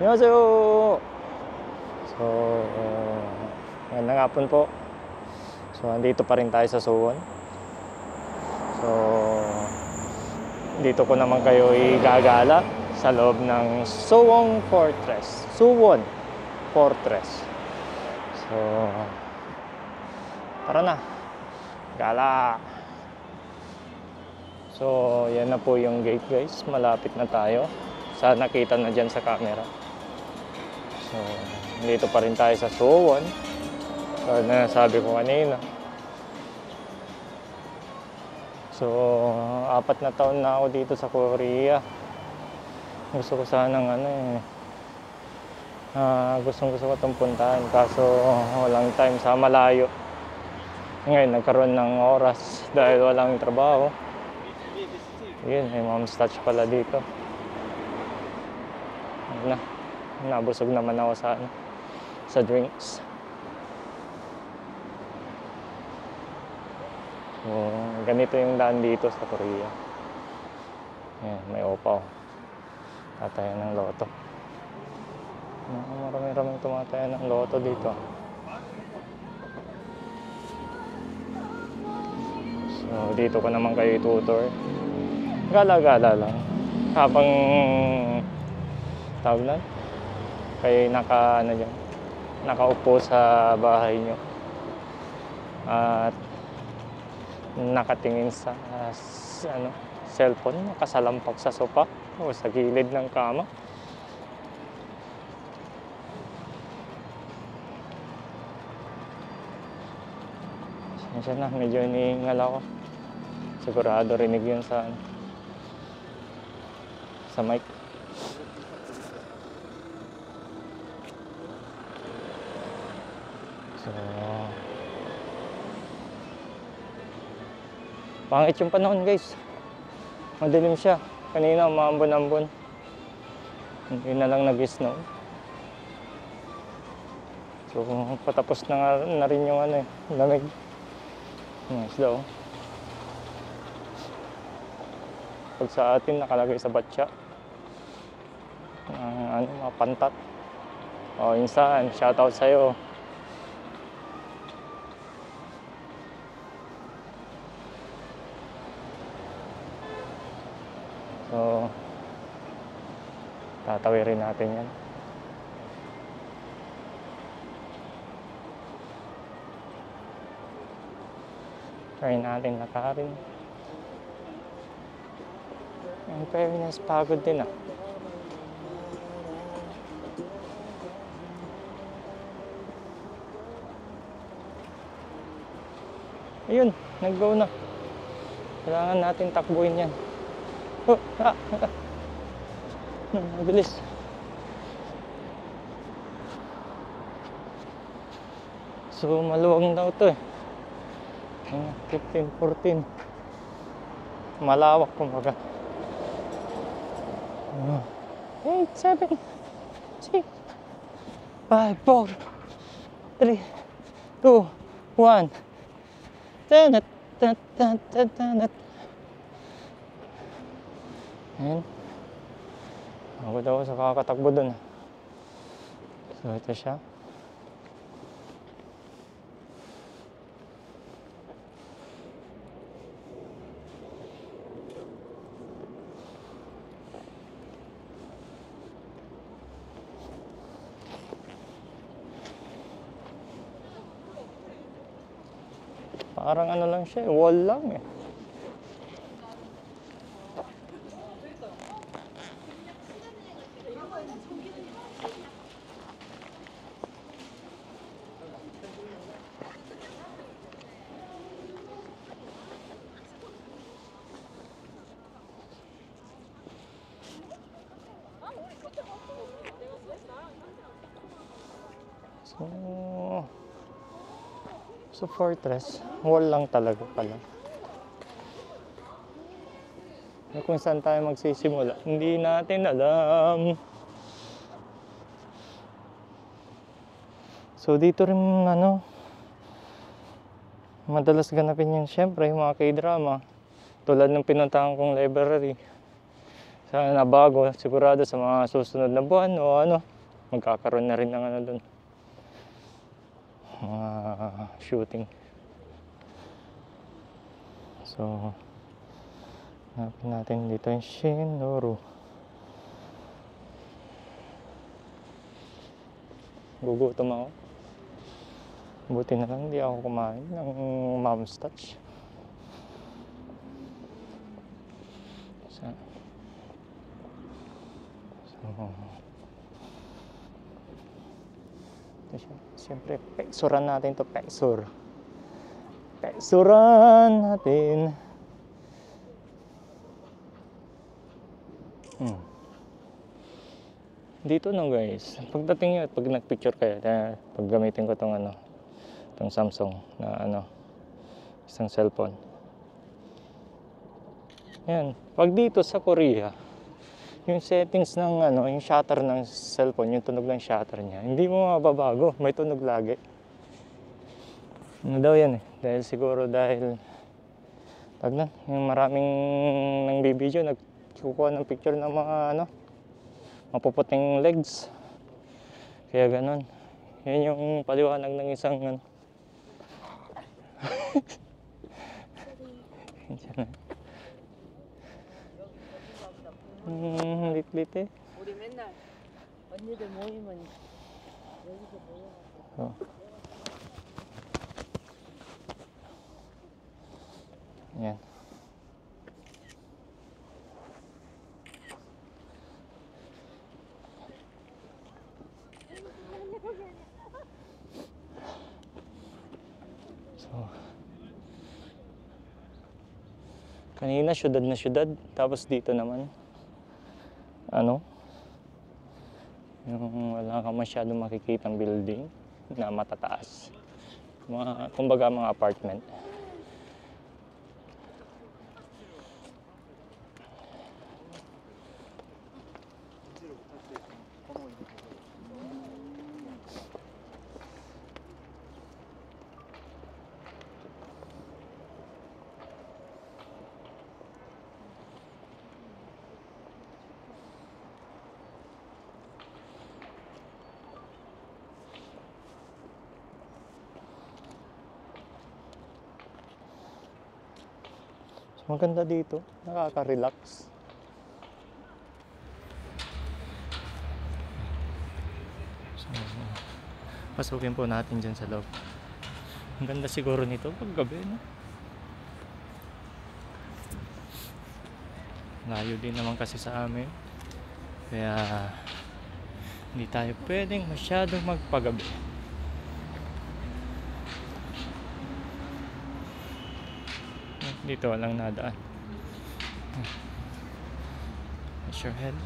Annyeonghaseyo! So, ngayong hapon po. So, andito pa rin tayo sa Suwon. So, dito ko naman kayo igagala sa loob ng Suwon Fortress. Suwon Fortress. So, tara na. Gala! So, yan na po yung gate guys. Malapit na tayo. Sana nakita na dyan sa camera. So, dito pa rin tayo sa Suwon. So, nasabi ko kanina. So, 4 na taon na ako dito sa Korea. Gusto ko sanang gusto ko itong puntahan. Kaso, walang time sa malayo. Ngayon, nagkaroon ng oras dahil walang trabaho. Yun, may mom's touch pala dito. Nabusog naman ako sa drinks. So, ganito yung daan dito sa Korea. Ayan, may opaw. Tatayan ng loto. Marami-raming tumatayan ng loto dito. So, dito ko naman kayo itutur. Gala-gala lang. Habang tawag na, kayo nakaupo sa bahay nyo at nakatingin sa cellphone, nakasalampak sa sofa o sa gilid ng kama. Sensya na, medyo iniingal ako. Sigurado rinig yun sa mic. So, pangit yung panahon guys. Madilim siya. Kanina umaambon-ambon. Hindi na lang nag-snow. So, patapos na rin yung lamig. Nice daw. Pag sa atin nakalagay sa batya. Mga pantat. O, insan, shoutout sa'yo. So, tatawirin natin yan. Try natin lakarin. Ang fairness, pagod din ah. Ayun, nag-go na. Kailangan natin takbuhin yan. Mabilis. So, maluwag daw to eh. 15, 14. Malawak kumbaga. 8, 7, 6, 5, 4, 3, 2, 1. Tanat, tanat, tanat. Ayan. Ako daw sa kakatakbo dun. So, ito siya. Parang lang siya, wall lang eh. So Fortress, wall lang talaga pala. Kung saan tayo magsisimula, hindi natin alam. So dito rin madalas ganapin yung syempre yung mga K-drama. Tulad ng pinuntahan kong library. Sana bago, sigurado sa mga susunod na buwan o ano, magkakaroon na rin ng ano doon. Mga shooting. So, hanapin natin dito yung Shinoro. Gugutom ako. Buti na lang di ako kumain ng Mom's Touch. So, siyempre, peksuran natin to, peksur. Peksuran natin. Dito no guys, pagdating nyo, pag nagpicture kayo, pag gamitin ko tong ano, tong Samsung na ano, isang cellphone. Yan, pag dito sa Korea, yung settings ng ano, yung shutter ng cellphone, yung tunog ng shutter niya, hindi mo mababago, may tunog lagi. Ano daw yan eh, dahil siguro dahil yung maraming nang bibidyo, nagkukuha ng picture ng mga ano, mapuputing legs. Kaya ganun. Yan yung paliwanag ng isang ano. lit eh. 우리 맨날 언니들 모이면 여기서 모여. Yan. Kanina syudad na syudad, tapos dito naman ano, yung wala ka masyadong makikitang building na matataas, kumbaga mga apartment. Maganda dito, nakaka-relax. So, pasukin po natin dyan sa loob. Ang ganda siguro nito pag gabi, no? Layo din naman kasi sa amin. Kaya hindi tayo pwedeng masyadong magpagabi. Dito walang nadaan. Touch your head.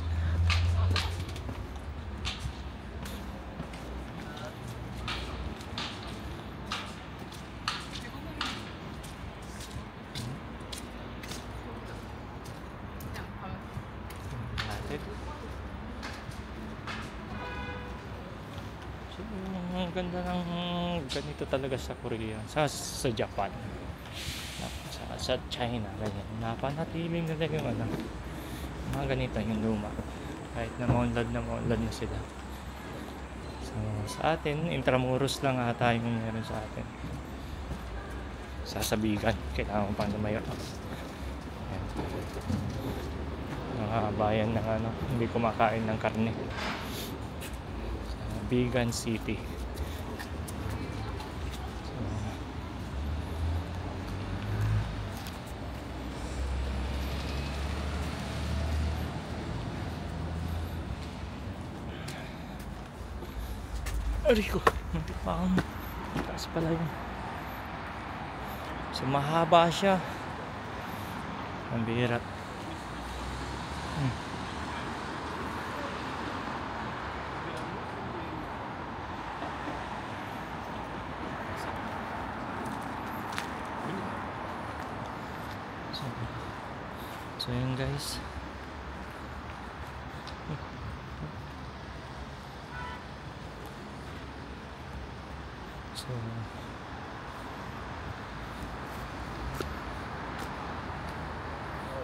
So, ang ganda ng ganito talaga sa Korea, sa Japan. Sa China, ganyan. Napanatiling nila yung ano, mga ganito yung luma. Kahit na maunlad na sila. So, sa atin, Intramuros lang ata yung meron sa atin. Sasabigan, kailangan pang lumayo. Mga bayan ng ano, hindi kumakain ng karne. Sa Bigan City. Aray ko, muntik pa ako. Taas pala yun. So mahaba siya. Ang bihira. So yun guys. So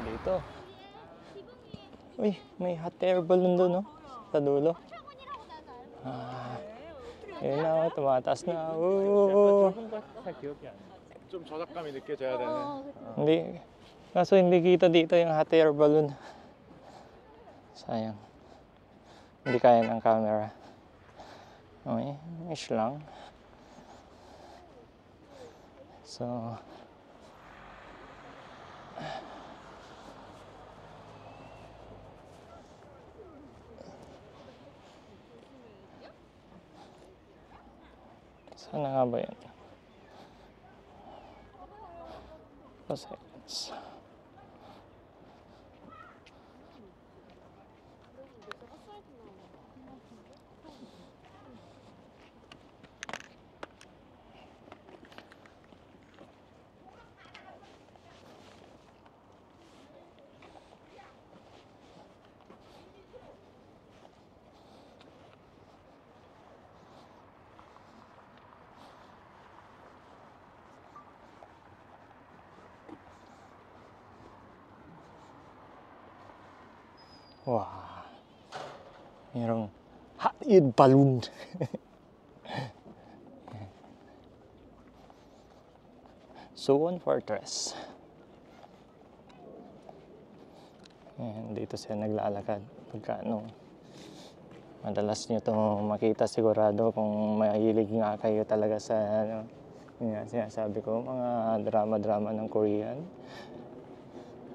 dito Uy, may hot air balloon doon, no? Sa dulo. Yun na, tumataas na. Oo. 잘 기억이 안 나. 좀 저작감이 느껴져야 되는. Hindi. Kaso hindi kita dito yung hot air balloon. Sayang. Hindi kaya ng camera. Okay, ish lang. So, sana nga ba yan? Seconds. Wow. Merong hot air balloon. Suwon Fortress. Ayan, dito siya naglalakad. Pagka madalas nyo to makita sigurado kung mahilig nga kayo talaga sa yun nga sinasabi ko, mga drama-drama ng Korean.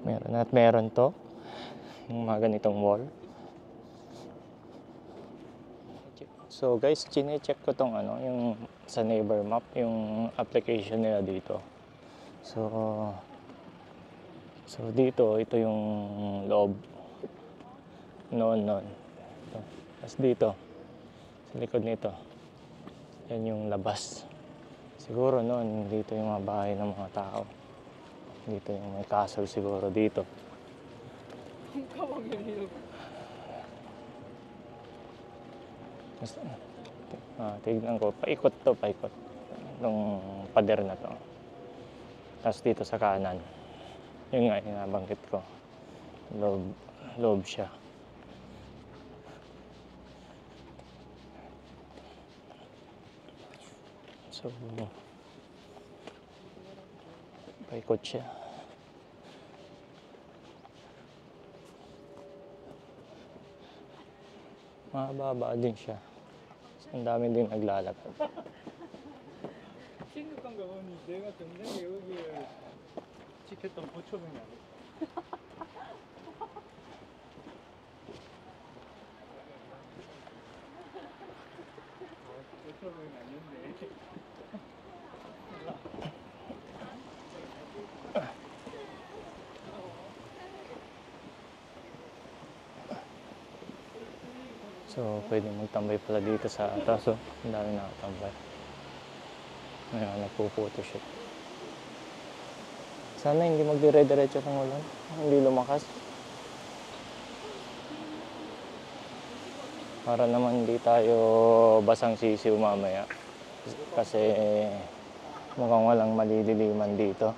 Meron at meron to. Yung mga ganitong wall. So guys, chine-check ko tong yung sa neighbor map, yung application nila dito. So dito, ito yung loob. Noon. Ito. Tapos dito, sa likod nito, yan yung labas. Siguro noon, dito yung mga bahay ng mga tao. Dito yung may castle siguro dito. Tignan ko, paikot itong pader na to. Tapos dito sa kanan, yun nga, nabanggit ko, loob siya. So, paikot siya. Mababa din siya. Ang dami din naglalakad. 생각한 거 보니 내가 굉장히 여기를 지켰던 보초병이 아니야. 보초병이 아니었네. So, pwede magtambay pala dito sa atas. So, ang dami nakatambay. Ngayon, nagpo-photoshoot. Sana hindi magdire-diretso ng ulan. Hindi lumakas. Para naman hindi tayo basang sisiw mamaya. Kasi mukhang walang malililiman dito.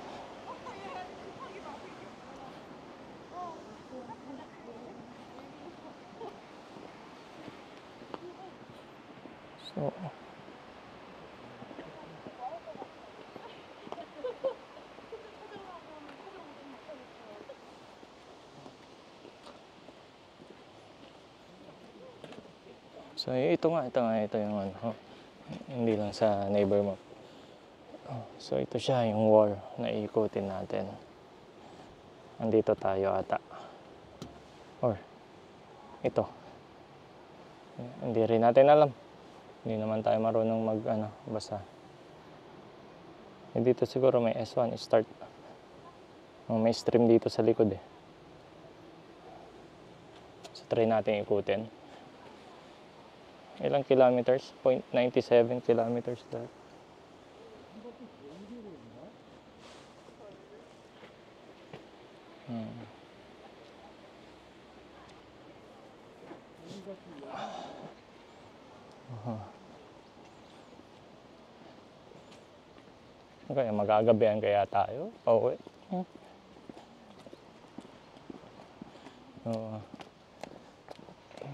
So ito yung hindi lang sa neighbor mo. So ito siya yung wall na iikutin natin. Andito tayo ata. Or ito. Hindi rin natin alam. Hindi naman tayo marunong basa. Dito siguro may S1 start. May stream dito sa likod eh. So try natin ikutin. Ilang kilometers? 0.97 kilometers lahat. Kaya magagabihan kaya tayo? Okay. Oo.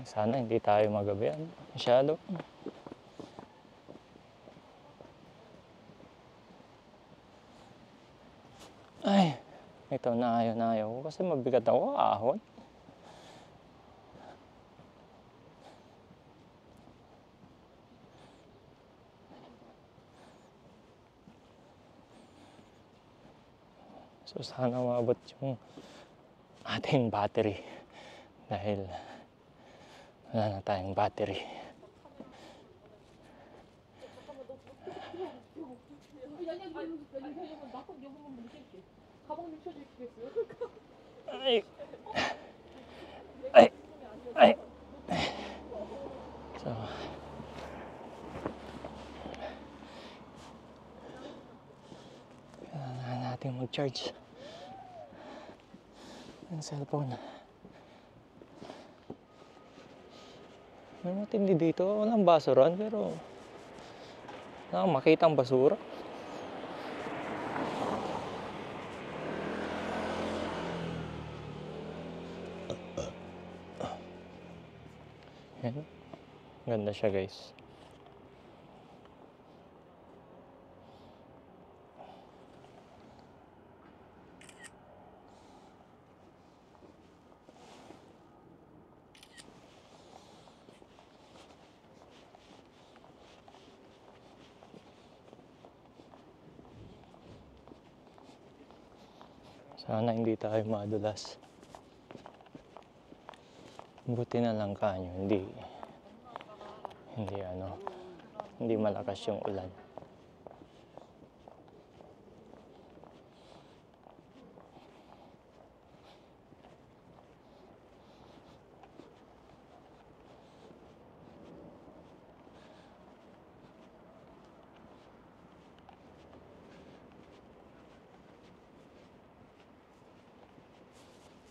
Sana hindi tayo magabihan masyado. Ay, ito na ayaw ko kasi mabigat ako ahon. So sana maabot yung ating battery dahil wala na tayong battery. Ay. Ay. Ay. So, kailangan natin mag-charge ng cellphone. May matindi dito. Walang basuran pero makita ang basura. Yan. Ganda siya guys. Sana hindi tayo madulas. Buti na lang kanyo, hindi malakas yung ulan.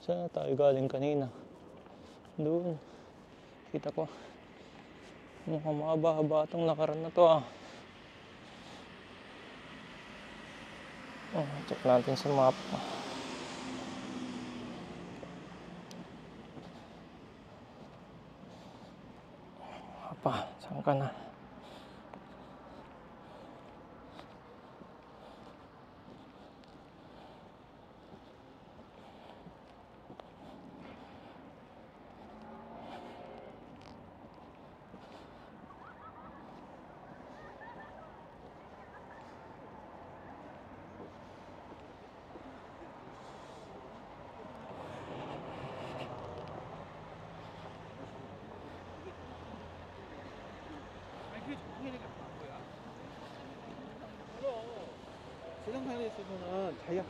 Saan tayo galing kanina? Doon. Kita ko. Mukhang mahaba-haba itong lakaran na to ah. Oh, check natin sa map. Apa, saan ka na? 세상산에 있어서는 자기가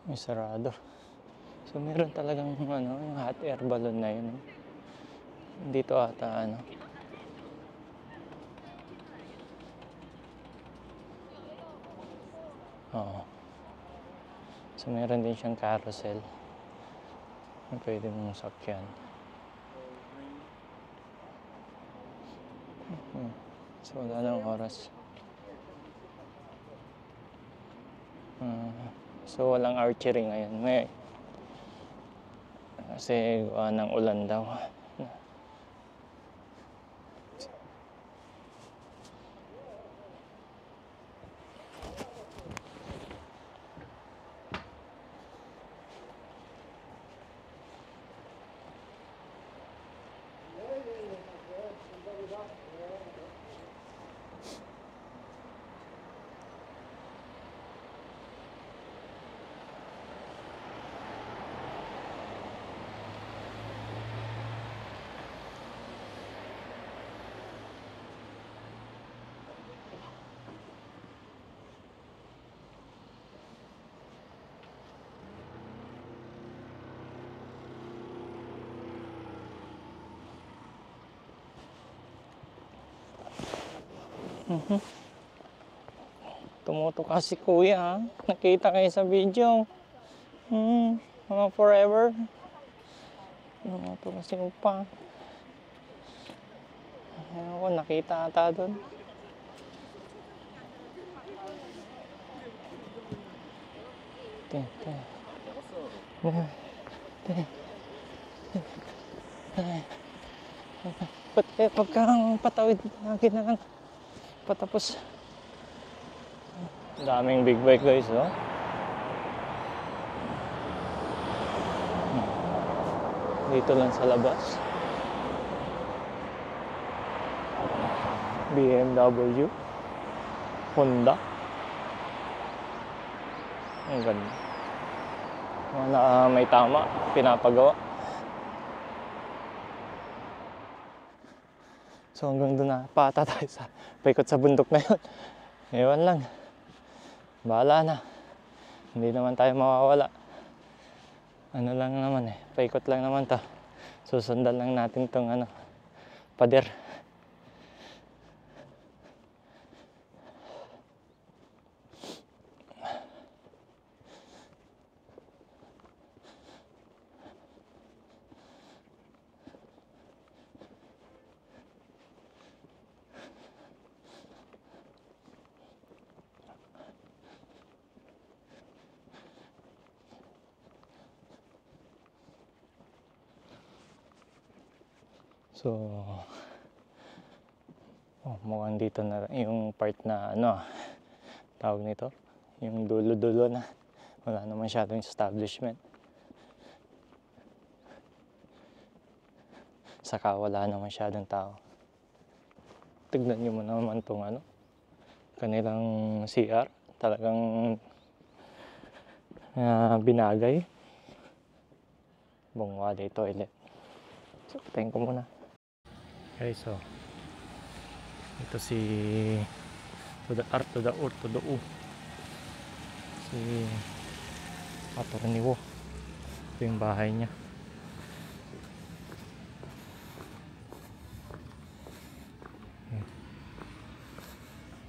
May sarado. So meron talagang yung hot air balloon na yun. Dito ata Oo. So meron din siyang carousel na pwede mong sakyan. So wala nang oras. So walang archery ngayon. Kasi gawa ng ulan daw. Tumutuka si kuya, ha? Nakita kayo sa video. Mga forever. Tumutuka si upa. Ayun ko, nakita ata doon. Pagkang patawid lagi na lang patapos. Daming big bike guys, oh. Dito lang sa labas. BMW, Honda. Ang ganda. Mga may tama, pinapagawa. So hanggang doon na, pata tayo sa paikot sa bundok na yun. Ewan lang. Bahala na. Hindi naman tayo mawawala. Ano lang naman paikot lang naman to. Susundan lang natin tong pader. So, mukhang dito na yung part na tawag nito, yung dulo-dulo na. Wala naman masyadong establishment. Saka wala naman masyadong tao. Tignan nyo mo naman itong kanilang CR. Talagang binagay. Bungwali toilet. So, tingin ko muna. Okay, so ito si to the R to the O to the U, si Atty. Wo. Ito yung bahay niya.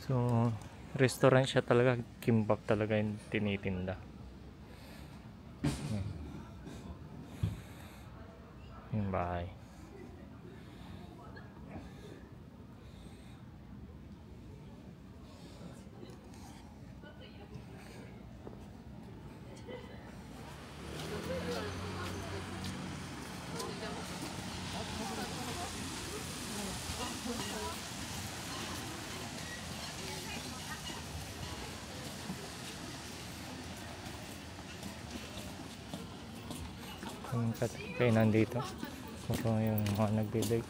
So restaurant siya talaga, kimbap talaga yung tinitinda. Yung bahay. Yung kainan dito. Ito yung mga nagbibig.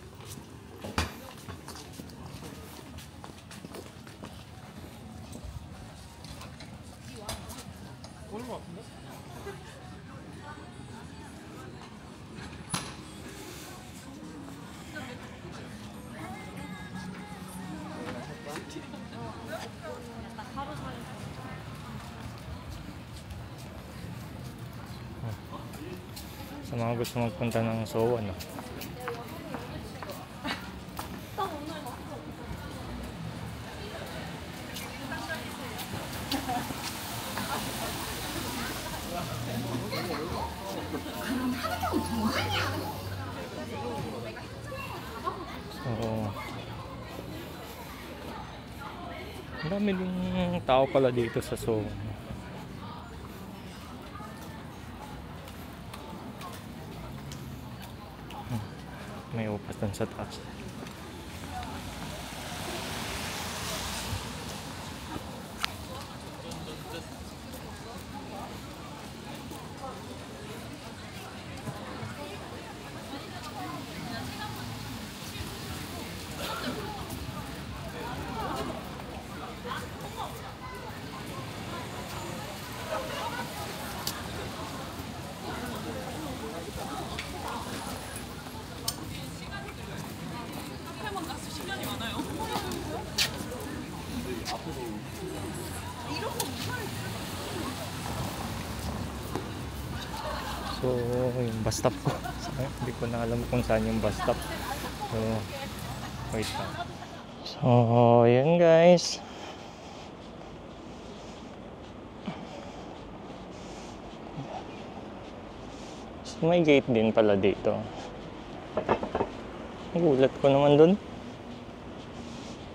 Sa mga gusto magpunta ng Seoul, So, ang dami din tao pala dito sa Seoul. May upas dun sa taas. So, yung bus stop ko. Hindi ko na alam kung saan yung bus stop. So, wait lang. So, yun guys. guys. So, may gate din pala dito. Nagulat ko naman dun.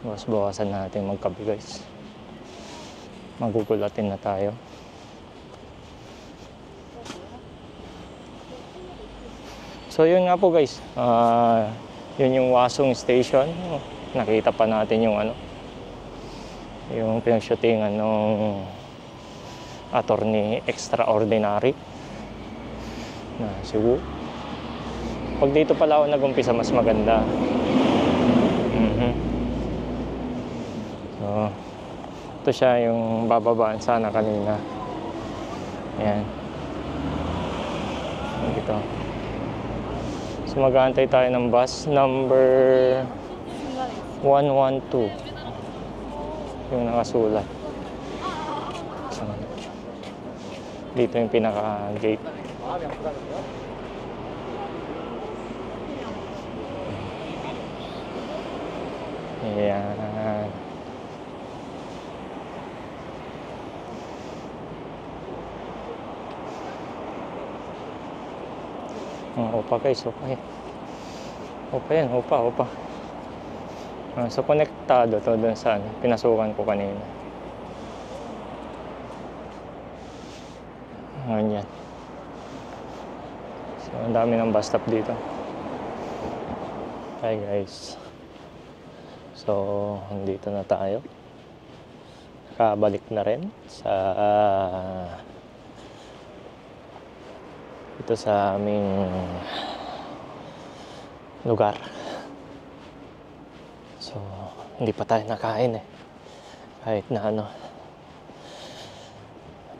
Bawas-bawasan natin magkabi guys. Magugulatin na tayo. So yun nga po guys. Yun yung Hwasong Station. Nakita pa natin yung yung pinag-shootingan ng Attorney Extraordinary na si Woo. Pag dito pala ako nag-umpisa, mas maganda. So, ito siya yung bababaan sana kanina. Ayan. Dito. So, mag-aantay tayo ng bus number 112. Yung nakasulat. So, dito yung pinaka-gate. Ayan. Opa guys, opa yan. Opa yan, opa. So, konektado to dun sa pinasukan ko kanina. Ganyan. So, ang dami ng bus stop dito. Hi guys. So, dito na tayo. Nakabalik na rin sa ito sa aming lugar. So, hindi pa tayo nakain eh. Kahit na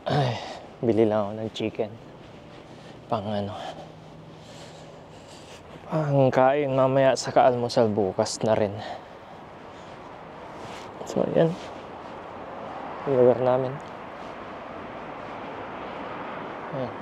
ay, bili lang ako ng chicken. Pang pang kain mamaya sa almusal bukas na rin. So, ayan. Yung lugar namin. Ayan.